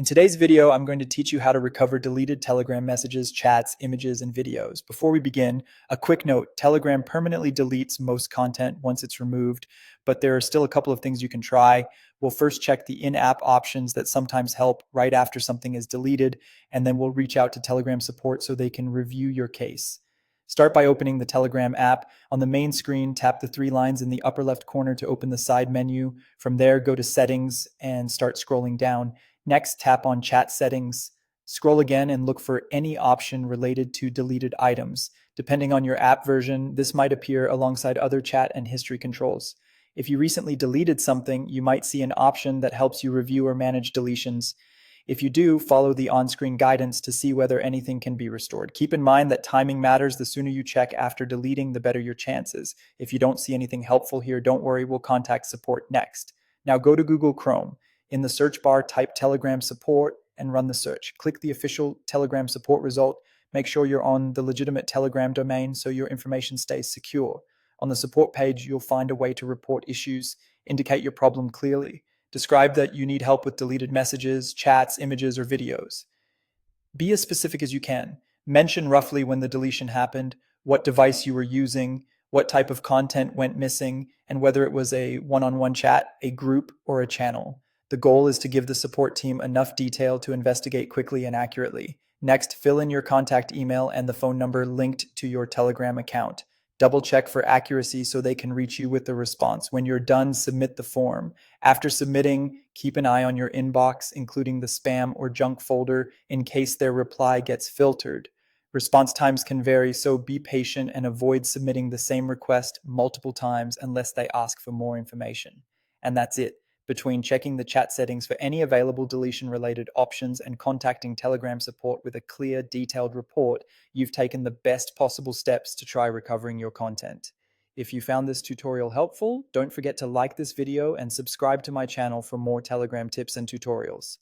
In today's video, I'm going to teach you how to recover deleted Telegram messages, chats, images, and videos. Before we begin, a quick note: Telegram permanently deletes most content once it's removed, but there are still a couple of things you can try. We'll first check the in-app options that sometimes help right after something is deleted, and then we'll reach out to Telegram support so they can review your case. Start by opening the Telegram app. On the main screen, tap the three lines in the upper left corner to open the side menu. From there, go to Settings and start scrolling down. Next, tap on Chat Settings. Scroll again and look for any option related to deleted items. Depending on your app version, this might appear alongside other chat and history controls. If you recently deleted something, you might see an option that helps you review or manage deletions. If you do, follow the on-screen guidance to see whether anything can be restored. Keep in mind that timing matters. The sooner you check after deleting, the better your chances. If you don't see anything helpful here, don't worry, we'll contact support next. Now go to Google Chrome. In the search bar, type Telegram support and run the search. Click the official Telegram support result. Make sure you're on the legitimate Telegram domain so your information stays secure. On the support page, you'll find a way to report issues. Indicate your problem clearly. Describe that you need help with deleted messages, chats, images, or videos. Be as specific as you can. Mention roughly when the deletion happened, what device you were using, what type of content went missing, and whether it was a one-on-one chat, a group, or a channel. The goal is to give the support team enough detail to investigate quickly and accurately. Next, fill in your contact email and the phone number linked to your Telegram account. Double check for accuracy so they can reach you with the response. When you're done, submit the form. After submitting, keep an eye on your inbox, including the spam or junk folder, in case their reply gets filtered. Response times can vary, so be patient and avoid submitting the same request multiple times unless they ask for more information. And that's it. Between checking the chat settings for any available deletion-related options and contacting Telegram support with a clear, detailed report, you've taken the best possible steps to try recovering your content. If you found this tutorial helpful, don't forget to like this video and subscribe to my channel for more Telegram tips and tutorials.